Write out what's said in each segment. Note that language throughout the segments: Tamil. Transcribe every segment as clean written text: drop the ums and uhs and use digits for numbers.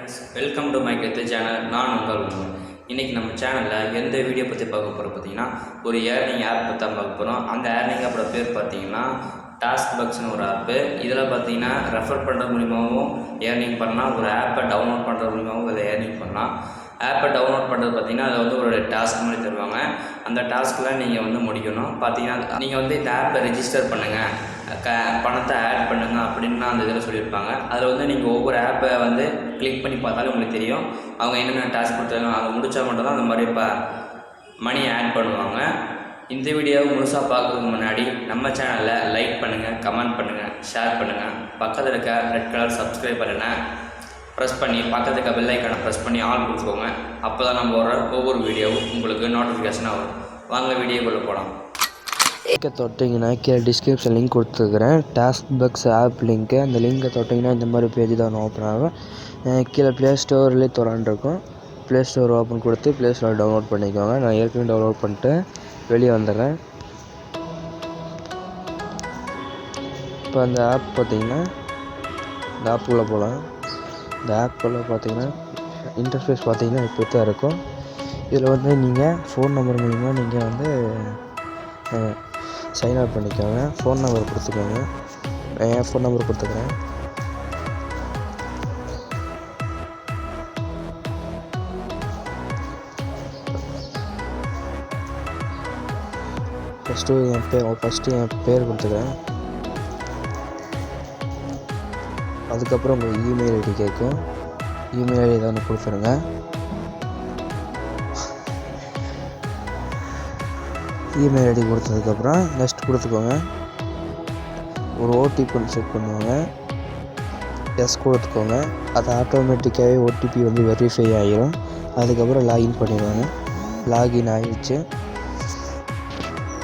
ஃப்ரெண்ட்ஸ், வெல்கம் டு மை கெத்து சேனல். நான் உங்கள் உங்கள் இன்றைக்கி நம்ம சேனலில் எந்த வீடியோ பற்றி பார்க்க போகிறோம் பார்த்தீங்கன்னா, ஒரு ஏர்னிங் ஆப் பற்றி தான் பார்க்க போகிறோம். அந்த ஏர்னிங் ஆப்போட பேர் பார்த்தீங்கன்னா டாஸ்க் பக்ஸ்னு ஒரு ஆப்பு. இதில் பார்த்தீங்கன்னா ரெஃபர் பண்ணுறது மூலிமாவும் ஏர்னிங் பண்ணலாம், ஒரு ஆப்பை டவுன்லோட் பண்ணுறது மூலிமாவும் இதில் ஏர்னிங் பண்ணலாம். ஆப்பை டவுன்லோட் பண்ணுறது பார்த்தீங்கன்னா அதை வந்து ஒரு டாஸ்க் மாதிரி தருவாங்க. அந்த டாஸ்கில் நீங்கள் முடிக்கணும். பார்த்தீங்கன்னா நீங்கள் இந்த ஆப்பை ரெஜிஸ்டர் பண்ணுங்கள், பணத்தை ஆட் பண்ணுங்கள் அப்படின்னு அந்த இதில் சொல்லியிருப்பாங்க. அதில் நீங்கள் ஒவ்வொரு ஆப்பை கிளிக் பண்ணி பார்த்தாலும் உங்களுக்கு தெரியும் அவங்க என்னென்ன டாஸ்க் கொடுத்தாங்க. அவங்க முடித்தா மட்டும் தான் அந்த மாதிரி மணி ஆட் பண்ணுவாங்க. இந்த வீடியோவை முழுசாக பார்க்குறதுக்கு முன்னாடி நம்ம சேனலில் லைக் பண்ணுங்கள், கமெண்ட் பண்ணுங்கள், ஷேர் பண்ணுங்கள். பக்கத்தில் இருக்க ரெட் கலர் சப்ஸ்கிரைப் பண்ணுங்கள் ப்ரெஸ் பண்ணி பக்கத்துக்கு பெல் ஐக்கானை ப்ரெஸ் பண்ணி ஆல் கொடுத்துக்கோங்க. அப்போ தான் நம்ம வர ஒவ்வொரு வீடியோவும் உங்களுக்கு நோட்டிஃபிகேஷனாக வரும். வாங்க வீடியோக்குள்ளே போகலாம். தொட்டிங்கன்னா கீழே டிஸ்கிரிப்ஷன் லிங்க் கொடுத்துருக்குறேன், டாஸ்க் பக்ஸ் ஆப் லிங்க்கு. அந்த லிங்கை தொட்டிங்கன்னா இந்த மாதிரி பேஜ் தான் ஓப்பன் ஆகும். கீழே ப்ளே ஸ்டோர்லேயே தொடாண்டிருக்கும். ப்ளே ஸ்டோர் ஓப்பன் கொடுத்து ப்ளே ஸ்டோர் டவுன்லோட் பண்ணிக்கோங்க. நான் ஏற்கனவே டவுன்லோட் பண்ணிட்டு வெளியே வந்துடுறேன். இப்போ அந்த ஆப் பார்த்திங்கன்னா இந்த ஆப்புக்குள்ளே போகலாம். இந்த ஆப்புக்குள்ளே பார்த்திங்கன்னா இன்டர்ஃபேஸ் பார்த்திங்கன்னா இப்படி தான் இருக்கும். இதில் நீங்கள் ஃபோன் நம்பர் மூலிமா நீங்கள் சைன் அப் பண்ணிக்கோங்க. ஃபோன் நம்பர் கொடுத்துக்கோங்க. என் ஃபோன் நம்பர் கொடுத்துக்கிறேன். ஃபஸ்ட்டு என் பேர் கொடுத்துக்கிறேன். அதுக்கப்புறம் உங்கள் இமெயில் ஐடி கேட்கும். இமெயில் ஐடி தான் கொடுத்துருங்க. இமெயில் ஐடி கொடுத்ததுக்கப்புறம் நெக்ஸ்ட் கொடுத்துக்கோங்க. ஒரு ஓடிபி செட் பண்ணுவாங்க, எஸ் கொடுத்துக்கோங்க. அது ஆட்டோமேட்டிக்காகவே ஓடிபி வெரிஃபை ஆகிரும். அதுக்கப்புறம் லாகின் பண்ணிடுவாங்க. லாகின் ஆகிடுச்சு.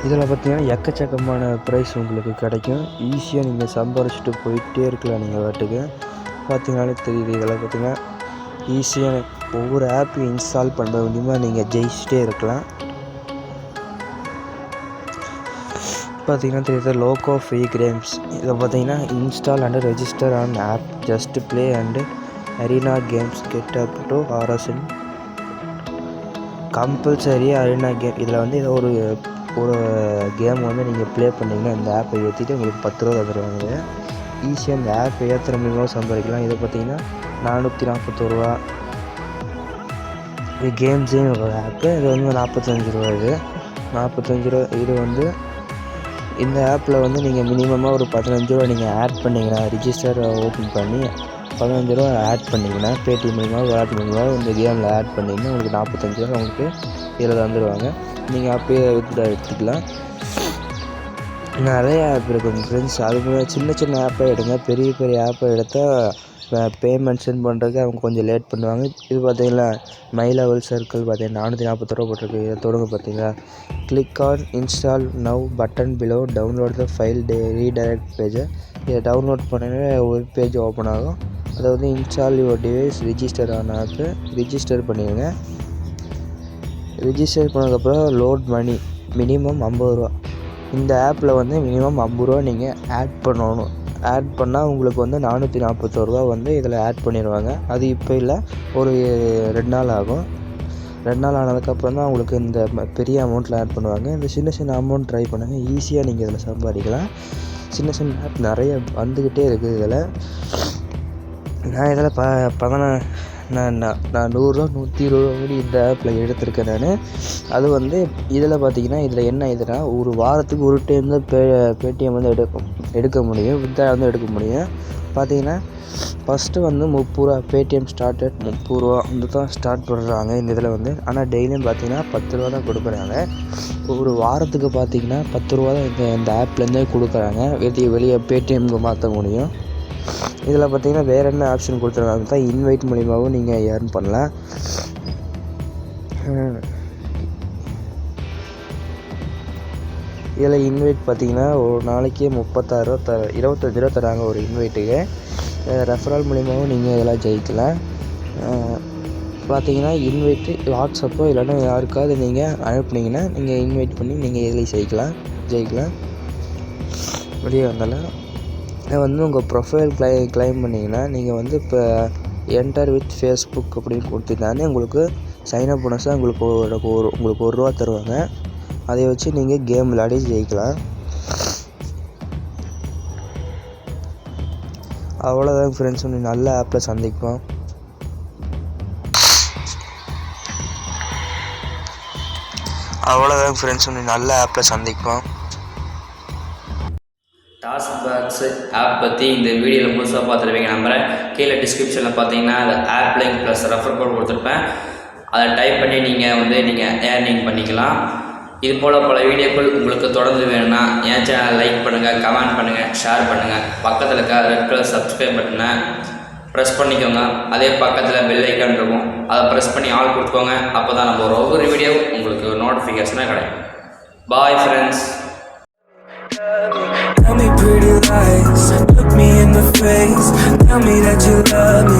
இதில் பார்த்திங்கன்னா எக்கச்சக்கமான ப்ரைஸ் உங்களுக்கு கிடைக்கும். ஈஸியாக நீங்கள் சம்பாரிச்சிட்டு போயிட்டே இருக்கலாம். நீங்கள் வாட்டுக்கு பார்த்திங்கனாலே தெரியுது. இதில் பார்த்திங்கன்னா ஈஸியாக ஒவ்வொரு ஆப்பையும் இன்ஸ்டால் பண்ணுறது மூலிமா நீங்கள் ஜெயிச்சிட்டே இருக்கலாம். பார்த்திங்கன்னா தெரியுது லோகோ ஃப்ரீ கேம்ஸ். இதை பார்த்திங்கன்னா install and register on app just play and arena games get up to RSN compulsory arena game. இதில் ஏதோ ஒரு கேம் நீங்கள் ப்ளே பண்ணிங்கன்னா இந்த ஆப்பை ஏற்றிட்டு உங்களுக்கு 10 ரூபா தருவாங்க. ஈஸியாக இந்த ஆப்பை ஏற்றுற மூலியமாக சம்பாதிக்கலாம். இதை பார்த்திங்கன்னா 441 ரூபா. இது கேம்ஸுன்னு ஒரு ஆப்பு. இது 45 ரூபா. இது 45 ரூபா. இது இந்த ஆப்பில் நீங்கள் மினிமமாக ஒரு 15 ரூபா நீங்கள் ஆட் பண்ணிங்கன்னா, ரிஜிஸ்டர் ஓப்பன் பண்ணி 15 ரூபா ஆட் பண்ணிங்கன்னா, பேடிஎம் மூலிமா விளையாட்டு மூலிமா இந்த கேமில் ஆட் பண்ணிங்கன்னா உங்களுக்கு 45 ரூபா உங்களுக்கு இதில் தந்துடுவாங்க. நீங்கள் அப்பயே எடுத்துக்கலாம். நிறைய ஆப் இருக்குது ஃப்ரெண்ட்ஸ். அது சின்ன ஆப்பை எடுங்க. பெரிய ஆப்பை எடுத்தால் பேமெண்ட் சென்ட் பண்ணுறதுக்கு அவங்க கொஞ்சம் லேட் பண்ணுவாங்க. இது பார்த்திங்கன்னா மை லெவல் சர்க்கிள் பார்த்திங்கன்னா 441 ரூபா போட்டிருக்கு. இதை தொடங்க பார்த்தீங்களா. Click on install now button below download the file redirect பேஜை. இதை டவுன்லோட் பண்ணவே ஒரு பேஜ் ஓப்பன் ஆகும். அதாவது இன்ஸ்டால் யுவர் டிவைஸ் ரிஜிஸ்டர் ஆன ஆப்பு ரிஜிஸ்டர் பண்ணிடுங்க. ரிஜிஸ்டர் பண்ணதுக்கப்புறம் லோட் மணி மினிமம் 50 ரூபா. இந்த ஆப்பில் மினிமம் 50 ரூபா நீங்கள் ஆட் பண்ணணும். ஆட் பண்ணால் உங்களுக்கு 441 ரூபா இதில் ஆட் பண்ணிடுவாங்க. அது இப்போ இல்லை, ஒரு 2 நாள் ஆகும். 2 நாள் ஆனதுக்கப்புறம் தான் உங்களுக்கு இந்த பெரிய அமௌண்ட்டில் ஆட் பண்ணுவாங்க. இந்த சின்ன அமௌண்ட் ட்ரை பண்ணுங்கள். ஈஸியாக நீங்கள் இதில் சம்பாதிக்கலாம். சின்ன ஆப் நிறைய வந்துக்கிட்டே இருக்குது. இதில் நான் இதில் நான் 100 ரூபா 120 ரூபா கூட இந்த ஆப்பில் எடுத்திருக்கேன் நான். அது இதில் பார்த்திங்கன்னா இதில் என்ன இதுனா, ஒரு வாரத்துக்கு ஒரு டைம் தான் பேடிஎம் எடுக்க முடியும், வித்ட்ரா எடுக்க முடியும். பார்த்திங்கன்னா ஃபஸ்ட்டு 30 ரூபா பேடிஎம் ஸ்டார்ட் அட் 30 ரூபா தான் ஸ்டார்ட் பண்ணுறாங்க இந்த இதில் ஆனால் டெய்லியும் பார்த்திங்கன்னா 10 ரூபா தான் கொடுக்குறாங்க. ஒரு வாரத்துக்கு பார்த்திங்கன்னா 10 ரூபா தான் இந்த ஆப்லேருந்தே கொடுக்குறாங்க. வெளியே பேடிஎம்க்கு மாற்ற முடியும். இதில் பார்த்திங்கன்னா வேறு என்ன ஆப்ஷன் கொடுத்துருக்காங்க தான், இன்வைட் மூலிமாவும் நீங்கள் ஏர்ன் பண்ணலாம். இதில் இன்வைட் பார்த்திங்கன்னா ஒரு நாளைக்கு 36 ரூபா 25 ரூபா தராங்க ஒரு இன்வைட்டுக்கு. ரெஃபரல் மூலிமாவும் நீங்கள் இதெல்லாம் ஜெயிக்கலாம். பார்த்திங்கன்னா இன்வைட்டு வாட்ஸ்அப்போ இல்லைன்னா யாருக்காவது நீங்கள் அனுப்புனீங்கன்னா நீங்கள் இன்வைட் பண்ணி நீங்கள் இதில் ஜெயிக்கலாம். வெளியே வந்தாலும் உங்கள் ப்ரொஃபைல் கிளைம் பண்ணிங்கன்னா நீங்கள் இப்போ என்டர் வித் ஃபேஸ்புக் அப்படின்னு கொடுத்துட்டாலே உங்களுக்கு சைன்அப் போனஸாக உங்களுக்கு ஒரு ரூபா தருவாங்க. அதை வச்சு நீங்கள் கேம் விளையாடி ஜெயிக்கலாம். அவ்வளோதான் ஃப்ரெண்ட்ஸ், இன்னும் நல்ல ஆப்பில் சந்திப்போம். டாஸ்க் பாக்ஸ் ஆப் பற்றி இந்த வீடியோவில் முழுசாக பார்த்துருவீங்க நம்புகிறேன். கீழே டிஸ்கிரிப்ஷனில் பார்த்தீங்கன்னா அந்த app link plus refer code கொடுத்துருப்பேன். அதை டைப் பண்ணி நீங்கள் ஏர்னிங் பண்ணிக்கலாம். இது போல் பல வீடியோக்கள் உங்களுக்கு தொடர்ந்து வேணும்னா என் சேனலை லைக் பண்ணுங்கள், கமெண்ட் பண்ணுங்கள், ஷேர் பண்ணுங்கள். பக்கத்தில் இருக்க ரெட் கலர் சப்ஸ்கிரைப் பட்டனை ப்ரெஸ் பண்ணிக்கோங்க. அதே பக்கத்தில் பெல் ஐக்கான் இருக்கும், அதை ப்ரெஸ் பண்ணி ஆல் கொடுத்துக்கோங்க. அப்போ தான் நம்ம ஒவ்வொரு வீடியோ உங்களுக்கு நோட்டிஃபிகேஷனாக கிடைக்கும். Bye friends. Tell me pretty lies, look me in the face, tell me that you love me.